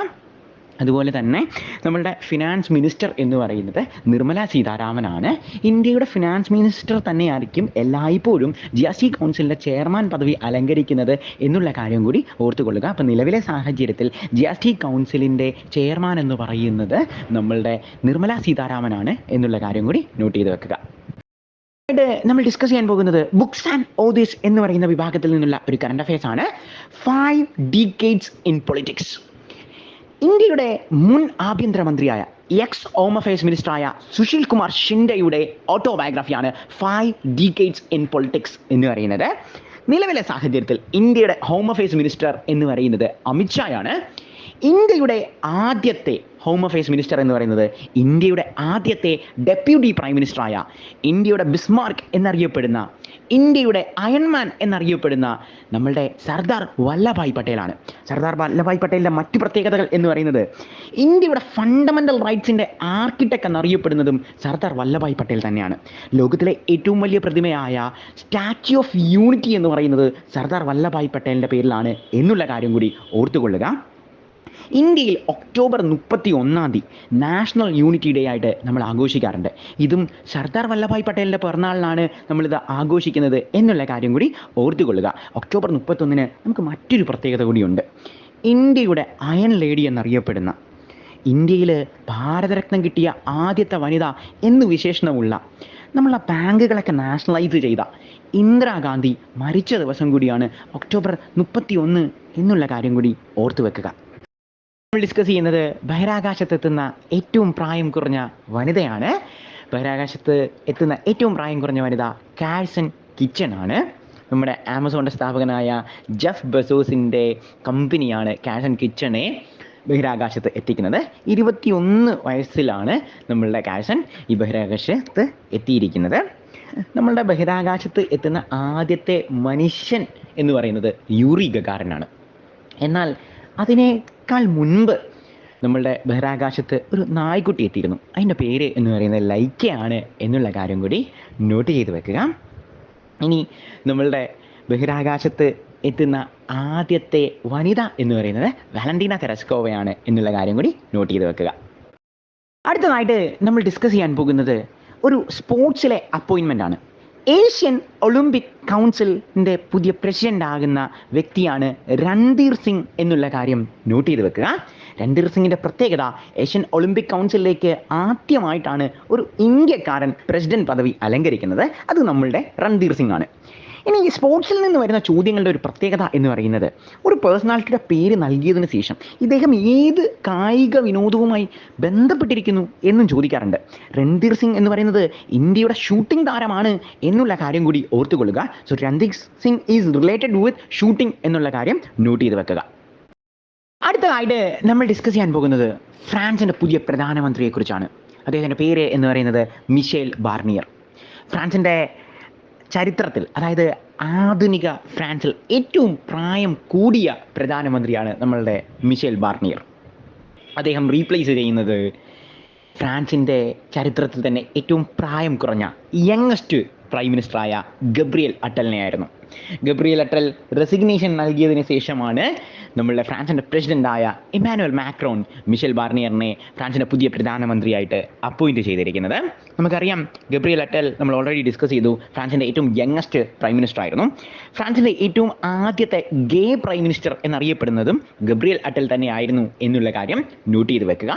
അതുപോലെ തന്നെ നമ്മളുടെ ഫിനാൻസ് മിനിസ്റ്റർ എന്ന് പറയുന്നത് നിർമ്മല സീതാരാമനാണ്. ഇന്ത്യയുടെ ഫിനാൻസ് മിനിസ്റ്റർ തന്നെയായിരിക്കും എല്ലായ്പ്പോഴും GST കൗൺസിലിൻ്റെ ചെയർമാൻ പദവി അലങ്കരിക്കുന്നത് എന്നുള്ള കാര്യം കൂടി ഓർത്തുകൊള്ളുക. അപ്പോൾ നിലവിലെ സാഹചര്യത്തിൽ GST കൗൺസിലിൻ്റെ ചെയർമാൻ എന്ന് പറയുന്നത് നമ്മളുടെ നിർമ്മല സീതാരാമനാണ് എന്നുള്ള കാര്യം കൂടി നോട്ട് ചെയ്ത് വെക്കുക. നമ്മൾ ഡിസ്കസ് ചെയ്യാൻ പോകുന്നത് ബുക്സ് ആൻഡ് ഓതേഴ്സ് എന്ന് പറയുന്ന വിഭാഗത്തിൽ നിന്നുള്ള ഒരു കറണ്ട് അഫയേഴ്സ് ആണ്. 5 decades ഇൻ പൊളിറ്റിക്സ്. ഇന്ത്യയുടെ മുൻ ആഭ്യന്തരമന്ത്രിയായ ഹോം അഫയേഴ്സ് മിനിസ്റ്ററായ സുശീൽ കുമാർ ഷിൻഡെയുടെ ഓട്ടോബയോഗ്രഫിയാണ് 5 decades ഇൻ പൊളിറ്റിക്സ് എന്ന് പറയുന്നത്. നിലവിലെ സാഹചര്യത്തിൽ ഇന്ത്യയുടെ ഹോം അഫയേഴ്സ് മിനിസ്റ്റർ എന്ന് പറയുന്നത് അമിത്ഷായാണ്. ഇന്ത്യയുടെ ആദ്യത്തെ ഹോം അഫയേഴ്സ് മിനിസ്റ്റർ എന്ന് പറയുന്നത് ഇന്ത്യയുടെ ആദ്യത്തെ ഡെപ്യൂട്ടി പ്രൈം മിനിസ്റ്ററായ, ഇന്ത്യയുടെ ബിസ്മാർക്ക് എന്നറിയപ്പെടുന്ന, ഇന്ത്യയുടെ അയൺമാൻ എന്നറിയപ്പെടുന്ന നമ്മളുടെ സർദാർ വല്ലഭായ് പട്ടേലാണ്. സർദാർ വല്ലഭായ് പട്ടേലിൻ്റെ മറ്റു പ്രത്യേകതകൾ എന്ന് പറയുന്നത് ഇന്ത്യയുടെ ഫണ്ടമെൻ്റൽ റൈറ്റ്സിൻ്റെ ആർക്കിടെക്ട് എന്നറിയപ്പെടുന്നതും സർദാർ വല്ലഭായ് പട്ടേൽ തന്നെയാണ്. ലോകത്തിലെ ഏറ്റവും വലിയ പ്രതിമയായ സ്റ്റാച്യു ഓഫ് യൂണിറ്റി എന്ന് പറയുന്നത് സർദാർ വല്ലഭായ് പട്ടേലിൻ്റെ പേരിലാണ് എന്നുള്ള കാര്യം കൂടി ഓർത്തുകൊള്ളുക. ഇന്ത്യയിൽ ഒക്ടോബർ 31 നാഷണൽ യൂണിറ്റി ഡേ ആയിട്ട് നമ്മൾ ആഘോഷിക്കാറുണ്ട്. ഇതും സർദാർ വല്ലഭായ് പട്ടേലിൻ്റെ പിറന്നാളിനാണ് നമ്മളിത് ആഘോഷിക്കുന്നത് എന്നുള്ള കാര്യം കൂടി ഓർത്തുകൊള്ളുക. ഒക്ടോബർ 31 നമുക്ക് മറ്റൊരു പ്രത്യേകത കൂടിയുണ്ട്. ഇന്ത്യയുടെ അയൺ ലേഡി എന്നറിയപ്പെടുന്ന, ഇന്ത്യയിൽ ഭാരതരത്നം കിട്ടിയ ആദ്യത്തെ വനിത എന്ന് വിശേഷണമുള്ള, നമ്മളെ ബാങ്കുകളൊക്കെ നാഷണലൈസ് ചെയ്ത ഇന്ദിരാഗാന്ധി മരിച്ച ദിവസം കൂടിയാണ് ഒക്ടോബർ 31 എന്നുള്ള കാര്യം കൂടി ഓർത്തു വെക്കുക. നമ്മൾ ഡിസ്കസ് ചെയ്യുന്നത് ബഹിരാകാശത്തെത്തുന്ന ഏറ്റവും പ്രായം കുറഞ്ഞ വനിതയാണ്. ബഹിരാകാശത്ത് എത്തുന്ന ഏറ്റവും പ്രായം കുറഞ്ഞ വനിത കാഴ്സൺ കിച്ചൺ ആണ്. നമ്മുടെ ആമസോണിൻ്റെ സ്ഥാപകനായ ജെഫ് ബെസോസിൻ്റെ കമ്പനിയാണ് കാഴ്സൺ കിച്ചണെ ബഹിരാകാശത്ത് എത്തിക്കുന്നത്. 21 വയസ്സിലാണ് നമ്മളുടെ കാഴ്സൺ ഈ ബഹിരാകാശത്ത് എത്തിയിരിക്കുന്നത്. നമ്മളുടെ ബഹിരാകാശത്ത് എത്തുന്ന ആദ്യത്തെ മനുഷ്യൻ എന്ന് പറയുന്നത് യൂറി ഗഗാറിനാണ്. എന്നാൽ അതിനേക്കാൾ മുൻപ് നമ്മളുടെ ബഹിരാകാശത്ത് ഒരു നായ്ക്കുട്ടി എത്തിയിരുന്നു. അതിൻ്റെ പേര് എന്ന് പറയുന്നത് ലൈക്കയാണ് എന്നുള്ള കാര്യം കൂടി നോട്ട് ചെയ്ത് വെക്കുക. ഇനി നമ്മളുടെ ബഹിരാകാശത്ത് എത്തുന്ന ആദ്യത്തെ വനിത എന്ന് പറയുന്നത് വാലന്റീന തെരസ്കോവയാണ് എന്നുള്ള കാര്യം കൂടി നോട്ട് ചെയ്ത് വെക്കുക. അടുത്തതായിട്ട് നമ്മൾ ഡിസ്കസ് ചെയ്യാൻ പോകുന്നത് ഒരു സ്പോർട്സിലെ അപ്പോയിൻമെൻ്റ് ആണ്. ഏഷ്യൻ ഒളിമ്പിക് കൗൺസിലിൻ്റെ പുതിയ പ്രസിഡൻ്റ് ആകുന്ന വ്യക്തിയാണ് രൺധീർ സിംഗ് എന്നുള്ള കാര്യം നോട്ട് ചെയ്ത് വെക്കുക. രൺധീർ സിംഗിൻ്റെ പ്രത്യേകത, ഏഷ്യൻ ഒളിമ്പിക് കൗൺസിലിലേക്ക് ആദ്യമായിട്ടാണ് ഒരു ഇന്ത്യക്കാരൻ പ്രസിഡന്റ് പദവി അലങ്കരിക്കുന്നത്. അത് നമ്മളുടെ രൺധീർ സിംഗ് ആണ്. ഇനി ഈ സ്പോർട്സിൽ നിന്ന് വരുന്ന ചോദ്യങ്ങളുടെ ഒരു പ്രത്യേകത എന്ന് പറയുന്നത്, ഒരു പേഴ്സണാലിറ്റിയുടെ പേര് നൽകിയതിന് ശേഷം ഇദ്ദേഹം ഏത് കായിക വിനോദവുമായി ബന്ധപ്പെട്ടിരിക്കുന്നു എന്നും ചോദിക്കാറുണ്ട്. രൺധീർ സിംഗ് എന്ന് പറയുന്നത് ഇന്ത്യയുടെ ഷൂട്ടിംഗ് താരമാണ് എന്നുള്ള കാര്യം കൂടി ഓർത്തുകൊള്ളുക. So Randhir Singh is related with shooting എന്നുള്ള കാര്യം നോട്ട് ചെയ്ത് വെക്കുക. അടുത്തതായിട്ട് നമ്മൾ ഡിസ്കസ് ചെയ്യാൻ പോകുന്നത് ഫ്രാൻസിൻ്റെ പുതിയ പ്രധാനമന്ത്രിയെക്കുറിച്ചാണ്. അദ്ദേഹത്തിൻ്റെ പേര് എന്ന് പറയുന്നത് മിഷേൽ ബാർണിയർ. ഫ്രാൻസിൻ്റെ ചരിത്രത്തിൽ, അതായത് ആധുനിക ഫ്രാൻസിൽ ഏറ്റവും പ്രായം കൂടിയ പ്രധാനമന്ത്രിയാണ് നമ്മളുടെ മിഷേൽ ബാർണിയർ. അദ്ദേഹം റീപ്ലേസ് ചെയ്യുന്നത് ഫ്രാൻസിൻ്റെ ചരിത്രത്തിൽ തന്നെ ഏറ്റവും പ്രായം കുറഞ്ഞ യങ്ങസ്റ്റ് പ്രൈം മിനിസ്റ്ററായ ഗബ്രിയേൽ അട്ടലിനെയായിരുന്നു. ഗബ്രിയേൽ അട്ടൽ റെസിഗ്നേഷൻ നൽകിയതിന് ശേഷമാണ് നമ്മളുടെ ഫ്രാൻസിൻ്റെ പ്രസിഡൻ്റായ ഇമ്മാനുവൽ മാക്രോൺ മിഷേൽ ബാർണിയറിനെ ഫ്രാൻസിൻ്റെ പുതിയ പ്രധാനമന്ത്രിയായിട്ട് അപ്പോയിൻറ്റ് ചെയ്തിരിക്കുന്നത്. നമുക്കറിയാം, ഗബ്രിയേൽ അട്ടൽ നമ്മൾ ഓൾറെഡി ഡിസ്കസ് ചെയ്തു, ഫ്രാൻസിൻ്റെ ഏറ്റവും യങ്ങസ്റ്റ് പ്രൈം മിനിസ്റ്റർ ആയിരുന്നു. ഫ്രാൻസിൻ്റെ ഏറ്റവും ആദ്യത്തെ ഗേ പ്രൈം മിനിസ്റ്റർ എന്നറിയപ്പെടുന്നതും ഗബ്രിയേൽ അട്ടൽ തന്നെയായിരുന്നു എന്നുള്ള കാര്യം നോട്ട് ചെയ്ത് വെക്കുക.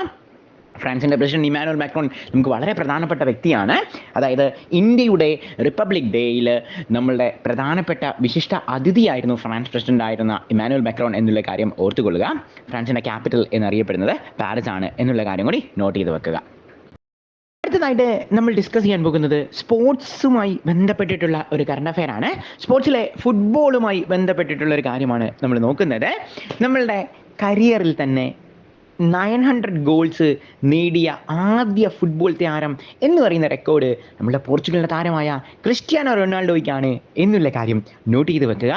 ഫ്രാൻസിൻ്റെ പ്രസിഡന്റ് ഇമാനുവൽ മാക്രോൺ നമുക്ക് വളരെ പ്രധാനപ്പെട്ട വ്യക്തിയാണ്. അതായത് ഇന്ത്യയുടെ റിപ്പബ്ലിക് ഡേയിൽ നമ്മളുടെ പ്രധാനപ്പെട്ട വിശിഷ്ട അതിഥിയായിരുന്നു ഫ്രാൻസ് പ്രസിഡന്റ് ആയിരുന്ന ഇമാനുവൽ മാക്രോൺ എന്നുള്ള കാര്യം ഓർത്തുകൊള്ളുക. ഫ്രാൻസിൻ്റെ ക്യാപിറ്റൽ എന്നറിയപ്പെടുന്നത് പാരീസ് ആണ് എന്നുള്ള കാര്യം കൂടി നോട്ട് ചെയ്ത് വെക്കുക. അടുത്തതായിട്ട് നമ്മൾ ഡിസ്കസ് ചെയ്യാൻ പോകുന്നത് സ്പോർട്സുമായി ബന്ധപ്പെട്ടിട്ടുള്ള ഒരു കറണ്ട് അഫെയർ ആണ്. സ്പോർട്സിലെ ഫുട്ബോളുമായി ബന്ധപ്പെട്ടിട്ടുള്ള ഒരു കാര്യമാണ് നമ്മൾ നോക്കുന്നത്. നമ്മളുടെ കരിയറിൽ തന്നെ 900 ഗോൾസ് നേടിയ ആദ്യ ഫുട്ബോൾ താരം എന്ന് പറയുന്ന റെക്കോർഡ് നമ്മുടെ പോർച്ചുഗലിൻ്റെ താരമായ ക്രിസ്ത്യാനോ റൊണാൾഡോയ്ക്കാണ് എന്നുള്ള കാര്യം നോട്ട് ചെയ്ത് വെക്കുക.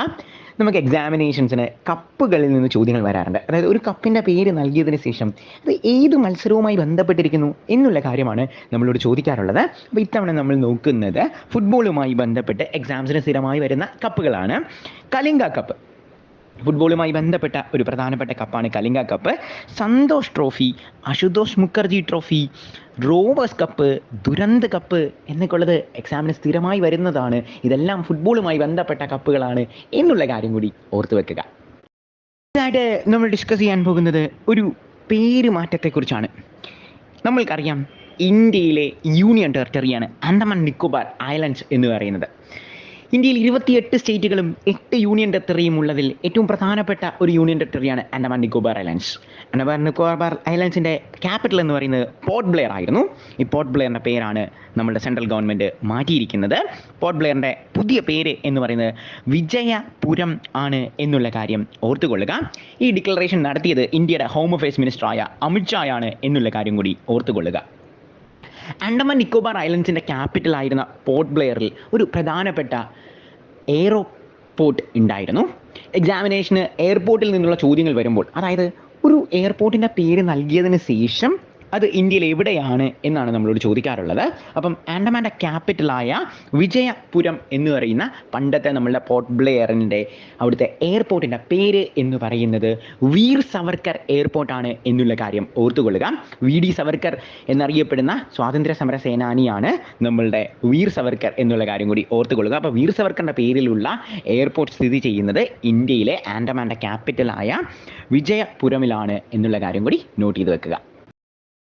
നമുക്ക് എക്സാമിനേഷൻസിന് കപ്പുകളിൽ നിന്ന് ചോദ്യങ്ങൾ വരാറുണ്ട്. അതായത് ഒരു കപ്പിൻ്റെ പേര് നൽകിയതിന് ശേഷം അത് ഏത് മത്സരവുമായി ബന്ധപ്പെട്ടിരിക്കുന്നു എന്നുള്ള കാര്യമാണ് നമ്മളോട് ചോദിക്കാറുള്ളത്. അപ്പോൾ ഇത്തവണ നമ്മൾ നോക്കുന്നത് ഫുട്ബോളുമായി ബന്ധപ്പെട്ട് എക്സാംസിന് സ്ഥിരമായി വരുന്ന കപ്പുകളാണ്. കലിംഗ കപ്പ് ഫുട്ബോളുമായി ബന്ധപ്പെട്ട ഒരു പ്രധാനപ്പെട്ട കപ്പാണ് Kalinga cup. Santosh trophy, Ashutosh Mukherjee trophy, Rovers cup, Durand cup എന്നൊക്കെ ഉള്ളത് എക്സാമിന് സ്ഥിരമായി വരുന്നതാണ്. ഇതെല്ലാം ഫുട്ബോളുമായി ബന്ധപ്പെട്ട കപ്പുകളാണ് എന്നുള്ള കാര്യം കൂടി ഓർത്തു വെക്കുക. ഇതായിട്ട് നമ്മൾ ഡിസ്കസ് ചെയ്യാൻ പോകുന്നത് ഒരു പേര് മാറ്റത്തെക്കുറിച്ചാണ്. നമ്മൾക്കറിയാം ഇന്ത്യയിലെ യൂണിയൻ ടെറിട്ടറിയാണ് ആൻഡമാൻ നിക്കോബാർ ഐലൻഡ്സ് എന്ന് പറയുന്നത്. ഇന്ത്യയിൽ 28 സ്റ്റേറ്റുകളും 8 യൂണിയൻ ടെറിട്ടറിയും ഉള്ളതിൽ ഏറ്റവും പ്രധാനപ്പെട്ട ഒരു യൂണിയൻ ടെറിട്ടറിയാണ് ആൻഡമാൻ നിക്കോബാർ ഐലൻഡ്സ്. ആൻഡമാൻ നിക്കോബാർ ഐലൻഡ്സിൻ്റെ ക്യാപിറ്റൽ എന്ന് പറയുന്നത് പോർട്ട് ബ്ലെയർ ആയിരുന്നു. ഈ പോർട്ട് ബ്ലെയറിൻ്റെ പേരാണ് നമ്മുടെ സെൻട്രൽ ഗവൺമെൻറ് മാറ്റിയിരിക്കുന്നത്. പോർട്ട് ബ്ലെയറിൻ്റെ പുതിയ പേര് എന്ന് പറയുന്നത് വിജയപുരം ആണ് എന്നുള്ള കാര്യം ഓർത്തുകൊള്ളുക. ഈ ഡിക്ലറേഷൻ നടത്തിയത് ഇന്ത്യയുടെ ഹോം അഫയേഴ്സ് മിനിസ്റ്ററായ അമിത്ഷായാണ് എന്നുള്ള കാര്യം കൂടി ഓർത്തുകൊള്ളുക. ആൻഡമാൻ നിക്കോബാർ ഐലൻഡ്സിൻ്റെ ക്യാപിറ്റലായിരുന്ന പോർട്ട് ബ്ലെയറിൽ ഒരു പ്രധാനപ്പെട്ട എയർപോർട്ട് ഉണ്ടായിരുന്നു. എക്സാമിനേഷന് എയർപോർട്ടിൽ നിന്നുള്ള ചോദ്യങ്ങൾ വരുമ്പോൾ, അതായത് ഒരു എയർപോർട്ടിൻ്റെ പേര് നൽകിയതിന് ശേഷം അത് ഇന്ത്യയിൽ എവിടെയാണ് എന്നാണ് നമ്മളോട് ചോദിക്കാറുള്ളത്. അപ്പം ആൻഡമാൻ്റെ ക്യാപിറ്റലായ വിജയപുരം എന്ന് പറയുന്ന പണ്ടത്തെ നമ്മളുടെ പോർട്ട് ബ്ലെയറിൻ്റെ അവിടുത്തെ എയർപോർട്ടിൻ്റെ പേര് എന്ന് പറയുന്നത് വീർ സവർക്കർ എയർപോർട്ടാണ് എന്നുള്ള കാര്യം ഓർത്തുകൊള്ളുക. VD സവർക്കർ എന്നറിയപ്പെടുന്ന സ്വാതന്ത്ര്യ സമര സേനാനിയാണ് നമ്മളുടെ വീർ സവർക്കർ എന്നുള്ള കാര്യം കൂടി ഓർത്തുകൊള്ളുക. അപ്പോൾ വീർ സവർക്കറിൻ്റെ പേരിലുള്ള എയർപോർട്ട് സ്ഥിതി ചെയ്യുന്നത് ഇന്ത്യയിലെ ആൻഡമാൻ്റെ ക്യാപിറ്റലായ വിജയപുരമിലാണ് എന്നുള്ള കാര്യം കൂടി നോട്ട് ചെയ്ത് വെക്കുക.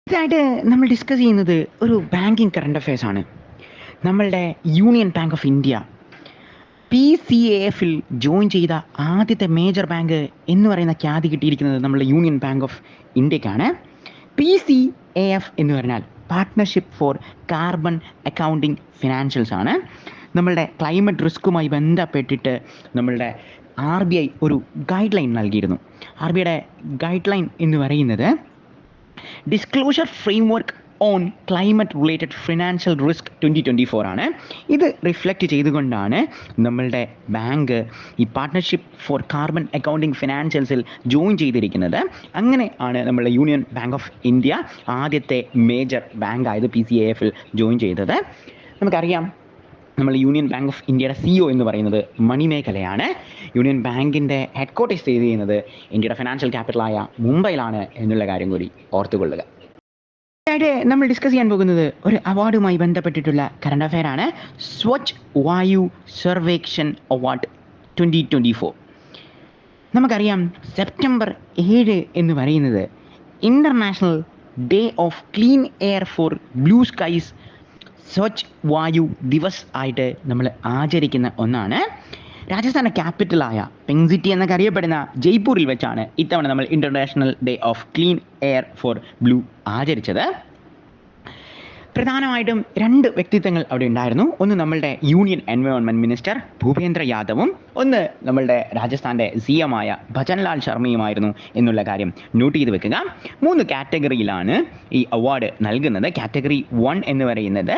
ഇതായിട്ട് നമ്മൾ ഡിസ്കസ് ചെയ്യുന്നത് ഒരു ബാങ്കിങ് കറണ്ട് അഫയേഴ്സ് ആണ്. നമ്മളുടെ യൂണിയൻ ബാങ്ക് ഓഫ് ഇന്ത്യ PCAF-ൽ ജോയിൻ ചെയ്ത ആദ്യത്തെ മേജർ ബാങ്ക് എന്ന് പറയുന്ന ഖ്യാതി കിട്ടിയിരിക്കുന്നത് നമ്മളുടെ യൂണിയൻ ബാങ്ക് ഓഫ് ഇന്ത്യക്കാണ്. PCAF എന്ന് പറഞ്ഞാൽ partnership for carbon accounting financials ആണ്. നമ്മളുടെ ക്ലൈമറ്റ് റിസ്ക്കുമായി ബന്ധപ്പെട്ടിട്ട് നമ്മളുടെ RBI ഒരു ഗൈഡ് ലൈൻ നൽകിയിരുന്നു. RBIയുടെ ഗൈഡ് ലൈൻ എന്ന് പറയുന്നത് disclosure framework on climate related financial risk 2024 ആണ്. ഇത് റിഫ്ലക്റ്റ് ചെയ്തുകൊണ്ടാണ് നമ്മളുടെ ബാങ്ക് ഈ പാർട്ട്ണർഷിപ്പ് ഫോർ കാർബൺ അക്കൗണ്ടിങ് ഫിനാൻഷ്യൽസിൽ ജോയിൻ ചെയ്തിരിക്കുന്നത്. അങ്ങനെ ആണ് നമ്മളുടെ യൂണിയൻ ബാങ്ക് ഓഫ് ഇന്ത്യ ആദ്യത്തെ മേജർ ബാങ്ക് ആയത് PCAF-ൽ ജോയിൻ ചെയ്തത്. നമുക്കറിയാം നമ്മൾ യൂണിയൻ ബാങ്ക് ഓഫ് ഇന്ത്യയുടെ CEO എന്ന് പറയുന്നത് മണിമേഖലയാണ്. യൂണിയൻ ബാങ്കിൻ്റെ ഹെഡ്ക്വാർട്ടേഴ്സ് സ്ഥിതി ചെയ്യുന്നത് ഇന്ത്യയുടെ ഫിനാൻഷ്യൽ ക്യാപിറ്റലായ മുംബൈയിലാണ് എന്നുള്ള കാര്യം കൂടി ഓർത്തുകൊള്ളുക. ആയിട്ട് നമ്മൾ ഡിസ്കസ് ചെയ്യാൻ പോകുന്നത് ഒരു അവാർഡുമായി ബന്ധപ്പെട്ടിട്ടുള്ള കറണ്ട് അഫെയർ ആണ്. സ്വച്ഛ് വായു സർവേക്ഷൺ അവാർഡ് 2024. നമുക്കറിയാം സെപ്റ്റംബർ 7 എന്ന് പറയുന്നത് international day of clean air for blue skies Swachh Vayu Diwas ആയിട്ട് നമ്മൾ ആചരിക്കുന്ന ഒന്നാണ്. രാജസ്ഥാൻ്റെ ക്യാപിറ്റലായ പിങ്ക് സിറ്റി എന്നൊക്കെ അറിയപ്പെടുന്ന ജയ്പൂരിൽ വെച്ചാണ് ഇത്തവണ നമ്മൾ international day of clean air for blue ആചരിച്ചത്. പ്രധാനമായിട്ടും 2 വ്യക്തിത്വങ്ങൾ അവിടെ ഉണ്ടായിരുന്നു. ഒന്ന് നമ്മളുടെ യൂണിയൻ എൻവയോൺമെൻറ്റ് മിനിസ്റ്റർ ഭൂപേന്ദ്ര യാദവും, ഒന്ന് നമ്മളുടെ രാജസ്ഥാൻ്റെ CM ആയ ഭജൻലാൽ ശർമ്മയുമായിരുന്നു എന്നുള്ള കാര്യം നോട്ട് ചെയ്ത് വെക്കുക. 3 കാറ്റഗറിയിലാണ് ഈ അവാർഡ് നൽകുന്നത്. കാറ്റഗറി 1 എന്ന് പറയുന്നത്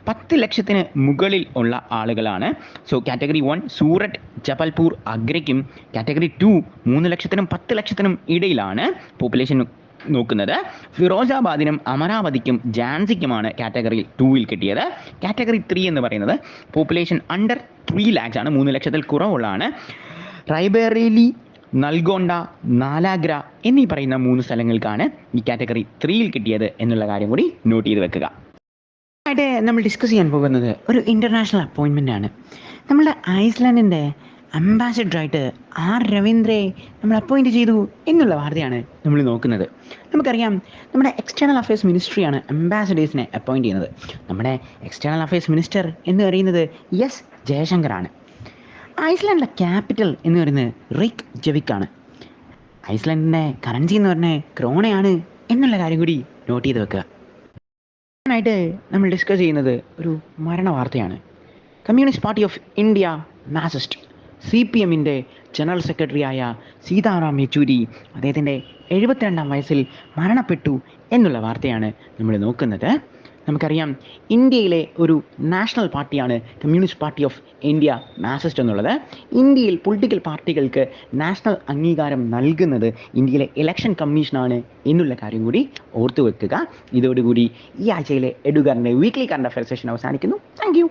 10 ലക്ഷത്തിന് മുകളിൽ ഉള്ള ആളുകളാണ്. സോ കാറ്റഗറി 1 സൂററ്റ്, ജബൽപൂർ, അഗ്രയ്ക്കും. കാറ്റഗറി 2 3 ലക്ഷത്തിനും 10 ലക്ഷത്തിനും ഇടയിലാണ് പോപ്പുലേഷൻ നോക്കുന്നത്. ഫിറോസാബാദിനും അമരാവതിക്കും ജാൻസിക്കുമാണ് കാറ്റഗറി 2-ൽ കിട്ടിയത്. കാറ്റഗറി 3 എന്ന് പറയുന്നത് പോപ്പുലേഷൻ അണ്ടർ 3 lakhs ആണ്, 3 ലക്ഷത്തിൽ കുറവുള്ളതാണ്. റൈബറേലി, നൽഗോണ്ട, നാലാഗ്ര എന്നീ പറയുന്ന 3 സ്ഥലങ്ങൾക്കാണ് ഈ കാറ്റഗറി 3-ൽ കിട്ടിയത് എന്നുള്ള കാര്യം കൂടി നോട്ട് ചെയ്ത് വെക്കുക. ആയിട്ട് നമ്മൾ ഡിസ്കസ് ചെയ്യാൻ പോകുന്നത് ഒരു ഇൻ്റർനാഷണൽ അപ്പോയിൻമെൻ്റ് ആണ്. നമ്മളുടെ ഐസ്ലാൻഡിൻ്റെ അംബാസിഡറായിട്ട് ആർ രവീന്ദ്രയെ നമ്മൾ അപ്പോയിൻറ്റ് ചെയ്തു എന്നുള്ള വാർത്തയാണ് നമ്മൾ നോക്കുന്നത്. നമുക്കറിയാം, നമ്മുടെ എക്സ്റ്റേണൽ അഫയേഴ്സ് മിനിസ്ട്രിയാണ് അംബാസിഡേഴ്സിനെ അപ്പോയിൻറ്റ് ചെയ്യുന്നത്. നമ്മുടെ എക്സ്റ്റേണൽ അഫയേഴ്സ് മിനിസ്റ്റർ എന്ന് പറയുന്നത് എസ് ജയശങ്കറാണ്. ഐസ്ലാൻഡിലെ ക്യാപിറ്റൽ എന്ന് പറയുന്നത് റെയ്ക്ജവിക് ആണ്. ഐസ്ലാൻഡിൻ്റെ കറൻസി എന്ന് പറഞ്ഞാൽ ക്രോണയാണ് എന്നുള്ള കാര്യം കൂടി നോട്ട് ചെയ്ത് വെക്കുക. ായിട്ട് നമ്മൾ ഡിസ്കസ് ചെയ്യുന്നത് ഒരു മരണ വാർത്തയാണ്. Communist party of India marxist CPMൻ്റെ ജനറൽ സെക്രട്ടറിയായ സീതാറാം യെച്ചൂരി അദ്ദേഹത്തിൻ്റെ 72-ാം വയസ്സിൽ മരണപ്പെട്ടു എന്നുള്ള വാർത്തയാണ് നമ്മൾ നോക്കുന്നത്. നമുക്കറിയാം, ഇന്ത്യയിലെ ഒരു നാഷണൽ പാർട്ടിയാണ് communist party of India Marxist എന്നുള്ളത്. ഇന്ത്യയിൽ പൊളിറ്റിക്കൽ പാർട്ടികൾക്ക് നാഷണൽ അംഗീകാരം നൽകുന്നത് ഇന്ത്യയിലെ ഇലക്ഷൻ കമ്മീഷനാണ് എന്നുള്ള കാര്യം കൂടി ഓർത്തു വെക്കുക. ഇതോടുകൂടി ഈ ആഴ്ചയിലെ എഡുകാരൻ്റെ വീക്ക്ലി കറണ്ട് അഫയർ സെഷൻ അവസാനിക്കുന്നു. Thank you.